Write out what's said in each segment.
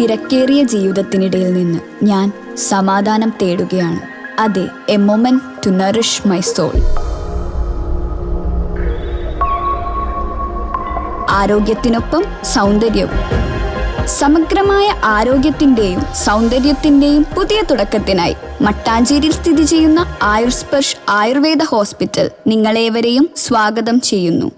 തിരക്കേറിയ ജീവിതത്തിനിടയിൽ നിന്ന് ഞാൻ സമാധാനം തേടുകയാണ്. അതെ, a moment to nourish my soul. ആരോഗ്യത്തിനൊപ്പം സൗന്ദര്യവും. സമഗ്രമായ ആരോഗ്യത്തിൻ്റെയും സൗന്ദര്യത്തിൻ്റെയും പുതിയ തുടക്കത്തിനായി മട്ടാഞ്ചേരിയിൽ സ്ഥിതി ചെയ്യുന്ന ആയുർസ്പർശ് ആയുർവേദ ഹോസ്പിറ്റൽ നിങ്ങളേവരെയും സ്വാഗതം ചെയ്യുന്നു.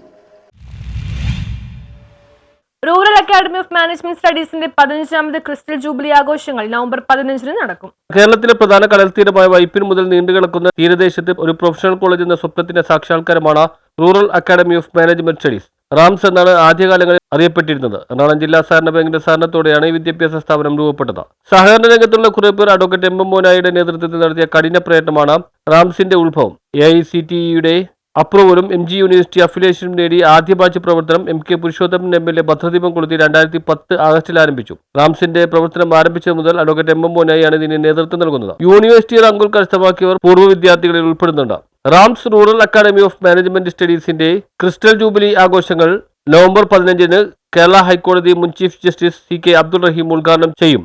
റൂറൽ അക്കാദമി ഓഫ് മാനേജ്മെന്റ് സ്റ്റഡീസിന്റെ 15ാമത് ക്രിസ്റ്റൽ ജൂബിലി ആഘോഷങ്ങൾ നവംബർ 15 നടക്കും. കേരളത്തിലെ പ്രധാന കടൽത്തീരമായ വൈപ്പിൻ മുതൽ നീണ്ടുകിടക്കുന്ന തീരദേശത്ത് ഒരു പ്രൊഫഷണൽ കോളേജ് എന്ന സ്വപ്നത്തിന്റെ സാക്ഷാത്കാരമാണ് rural academy of management studies. RAMS എന്നാണ് ആദ്യകാലങ്ങളിൽ അറിയപ്പെട്ടിരുന്നത്. എറണാകുളം ജില്ലാ സഹകരണ ബാങ്കിന്റെ സഹകരണത്തോടെയാണ് ഈ വിദ്യാഭ്യാസ സ്ഥാപനം രൂപപ്പെട്ടത്. സഹകരണ രംഗത്തുള്ള കുറേ പേർ അഡ്വക്കേറ്റ് എം മോനായിയുടെ നേതൃത്വത്തിൽ നടത്തിയ കഠിന പ്രയത്നമാണ് റാംസിന്റെ ഉത്ഭവം. AICTEയുടെ അപ്രൂവലും MG യൂണിവേഴ്സിറ്റി അഫിലിയേഷനും നേടി ആദ്യ ബാച്ച് പ്രവർത്തനം MK പുരുഷോത്തമൻ MLA ഭദ്രദീപം കൊളുത്തി 2010 ആഗസ്റ്റിൽ ആരംഭിച്ചു. റാംസിന്റെ പ്രവർത്തനം ആരംഭിച്ചത് മുതൽ അഡ്വക്കേറ്റ് M മോനായാണ് ഇതിന് നേതൃത്വം നൽകുന്നത്. യൂണിവേഴ്സിറ്റി റാങ്കുകൾ കരസ്ഥമാക്കിയവർ പൂർവ്വ വിദ്യാർത്ഥികളിൽ ഉൾപ്പെടുന്നുണ്ട്. RAMS rural academy of management സ്റ്റഡീസിന്റെ ക്രിസ്റ്റൽ ജൂബിലി ആഘോഷങ്ങൾ നവംബർ 15 കേരള ഹൈക്കോടതി മുൻ chief justice CK Abdul Rahim ഉദ്ഘാടനം ചെയ്യും.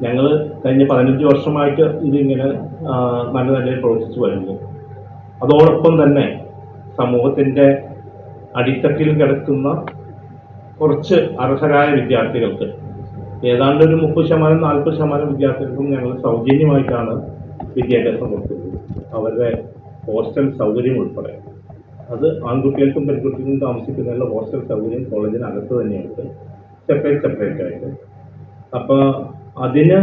ഞങ്ങൾ കഴിഞ്ഞ 15 വർഷമായിട്ട് ഇതിങ്ങനെ നല്ല നിലയിൽ പ്രവർത്തിച്ചു വരുന്നു. അതോടൊപ്പം തന്നെ സമൂഹത്തിൻ്റെ അടിത്തട്ടിൽ കിടക്കുന്ന കുറച്ച് അർഹരായ വിദ്യാർത്ഥികൾക്ക് ഏതാണ്ട് ഒരു 30-40% വിദ്യാർത്ഥികൾക്കും ഞങ്ങൾ സൗജന്യമായിട്ടാണ് വിദ്യാഭ്യാസം കൊടുക്കുന്നത്. അവരുടെ ഹോസ്റ്റൽ സൗകര്യം ഉൾപ്പെടെ. അത് ആൺകുട്ടികൾക്കും പെൺകുട്ടികൾക്കും താമസിക്കുന്നതിനുള്ള ഹോസ്റ്റൽ സൗകര്യം കോളേജിനകത്ത് തന്നെയുണ്ട്, സെപ്പറേറ്റ് ആയിട്ട്. അപ്പോൾ അതിന്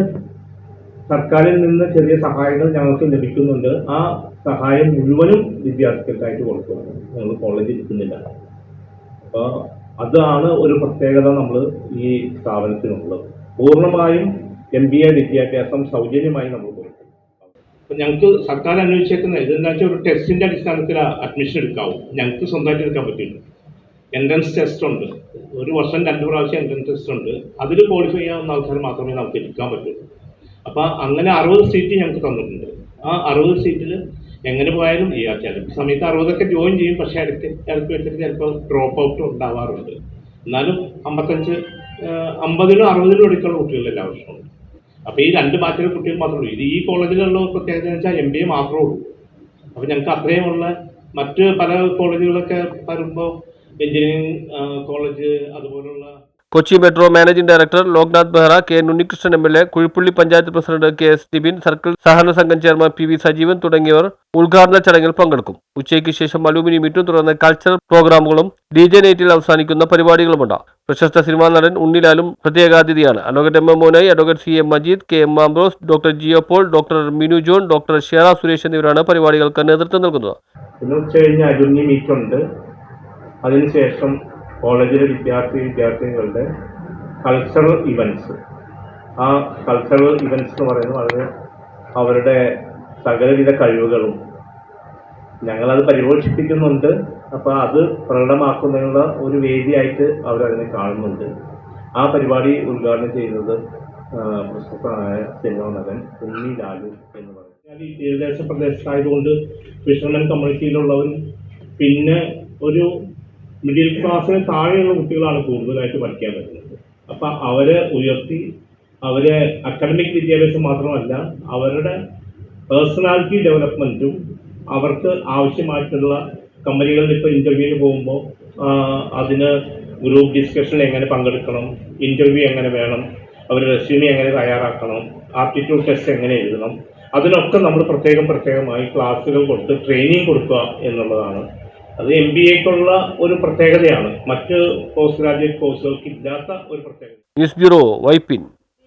സർക്കാരിൽ നിന്ന് ചെറിയ സഹായങ്ങൾ ഞങ്ങൾക്ക് ലഭിക്കുന്നുണ്ട്. ആ സഹായം മുഴുവനും വിദ്യാർത്ഥികൾക്കായിട്ട് കൊടുക്കുകയാണ്. ഞങ്ങൾ കോളേജിൽ ഇരിക്കുന്നില്ല. അപ്പോൾ അതാണ് ഒരു പ്രത്യേകത നമ്മൾ ഈ സ്ഥാപനത്തിനുള്ളത്. പൂർണ്ണമായും MBA വിദ്യാഭ്യാസം സൗജന്യമായി നമ്മൾ കൊടുക്കും. അപ്പോൾ ഞങ്ങൾക്ക് സർക്കാർ അനുവദിച്ചേക്കുന്നത് ഇതെന്താ വെച്ചാൽ ഒരു ടെസ്റ്റിൻ്റെ അടിസ്ഥാനത്തിൽ അഡ്മിഷൻ എടുക്കാവും. ഞങ്ങൾക്ക് സ്വന്തമായിട്ട് എടുക്കാൻ പറ്റില്ല. എൻട്രൻസ് ടെസ്റ്റ് ഉണ്ട്. ഒരു വർഷം 2 പ്രാവശ്യം എൻട്രൻസ് ടെസ്റ്റ് ഉണ്ട്. അതിൽ ക്വാളിഫൈ ചെയ്യാവുന്ന ആൾക്കാർ മാത്രമേ നമുക്ക് എടുക്കാൻ പറ്റുള്ളൂ. അപ്പോൾ അങ്ങനെ 60 സീറ്റ് ഞങ്ങൾക്ക് തന്നിട്ടുണ്ട്. ആ 60 സീറ്റിൽ എങ്ങനെ പോയാലും ഈ ചില സമയത്ത് 60ഒക്കെ ജോയിൻ ചെയ്യും. പക്ഷേ ഇടയ്ക്ക് വെച്ചിട്ട് ചിലപ്പോൾ ഡ്രോപ്പ് ഔട്ട് ഉണ്ടാവാറുണ്ട്. എന്നാലും 50-ലും 60-ലും എടുക്കുന്ന കുട്ടികൾ എല്ലാ വർഷവും. അപ്പോൾ ഈ 2 ബാച്ചിലെ കുട്ടികൾ മാത്രമേ ഉള്ളൂ. ഇത് ഈ കോളേജിലുള്ള പ്രത്യേകത എന്ന് വെച്ചാൽ MBA മാത്രമേ ഉള്ളൂ. അപ്പോൾ ഞങ്ങൾക്ക് അത്രയുമുള്ള മറ്റ് പല കോളേജുകളൊക്കെ വരുമ്പോൾ എഞ്ചിനീയറിംഗ് കോളേജ് അതുപോലുള്ള. Kochi metro managing director Loknath Behera, K. Unnikrishnan MLA, Kuzhippilly panchayat president KS Nibin, circle സഹകരണ സംഘം ചെയർമാൻ PV സജീവൻ തുടങ്ങിയവർ ഉദ്ഘാടന ചടങ്ങിൽ പങ്കെടുക്കും. ഉച്ചയ്ക്ക് ശേഷം അലൂമിനി മീറ്റും തുടർന്ന് കൾച്ചറൽ പ്രോഗ്രാമുകളും DJ നൈറ്റിൽ അവസാനിക്കുന്ന പരിപാടികളുമുണ്ട്. പ്രശസ്ത സിനിമാ നടൻ ഉണ്ണിലാലും പ്രത്യേകാതിഥിയാണ്. Advocate M Monayi, advocate CM Majeed, KM Ambrose, doctor Jio Paul, doctor Minu John, doctor Shera Suresh എന്നിവരാണ് പരിപാടികൾക്ക് നേതൃത്വം നൽകുന്നത്. അതിനുശേഷം കോളേജിലെ വിദ്യാർത്ഥികളുടെ കൾച്ചറൽ ഇവൻറ്റ്സ്. ആ കൾച്ചറൽ ഇവൻറ്റ്സ് എന്ന് പറയുന്നത് വളരെ അവരുടെ സകലവിധ കഴിവുകളും ഞങ്ങളത് പരിപോഷിപ്പിക്കുന്നുണ്ട്. അപ്പോൾ അത് പ്രകടമാക്കുന്നതിനുള്ള ഒരു വേദിയായിട്ട് അവരതിനെ കാണുന്നുണ്ട്. ആ പരിപാടി ഉദ്ഘാടനം ചെയ്യുന്നത് പ്രശസ്തനായ സിനിമാ നടൻ ഉണ്ണി ലാലു എന്ന് പറയുന്നത്. ഈ തീരദേശ പ്രദേശത്തായതുകൊണ്ട് ഫിഷർമെൻ കമ്മ്യൂണിറ്റിയിലുള്ളവരും പിന്നെ ഒരു മിഡിൽ ക്ലാസ്സിന് താഴെയുള്ള കുട്ടികളാണ് കൂടുതലായിട്ട് പഠിക്കാൻ പറ്റുന്നത്. അപ്പം അവരെ ഉയർത്തി അവരെ അക്കാഡമിക് വിദ്യാഭ്യാസം മാത്രമല്ല അവരുടെ പേഴ്സണാലിറ്റി ഡെവലപ്മെൻറ്റും അവർക്ക് ആവശ്യമായിട്ടുള്ള കമ്പനികളിൽ ഇപ്പോൾ ഇൻ്റർവ്യൂവിന് പോകുമ്പോൾ അതിന് ഗ്രൂപ്പ് ഡിസ്കഷനിൽ എങ്ങനെ പങ്കെടുക്കണം, ഇൻ്റർവ്യൂ എങ്ങനെ വേണം, അവർ റെസ്യൂമി എങ്ങനെ തയ്യാറാക്കണം, ആപ്റ്റിറ്റ്യൂഡ് ടെസ്റ്റ് എങ്ങനെ എഴുതണം, അതിനൊക്കെ നമ്മൾ പ്രത്യേകമായി ക്ലാസ്സുകൾ കൊടുത്ത് ട്രെയിനിങ് കൊടുക്കുക എന്നുള്ളതാണ്. അത് MBAക്കുള്ള ഒരു പ്രത്യേകതയാണ്. മറ്റ് പോസ്റ്റ് ഗ്രാജുവേറ്റ് കോഴ്സുകൾക്ക് ഇല്ലാത്ത ഒരു പ്രത്യേകത. News bureau, Vypin.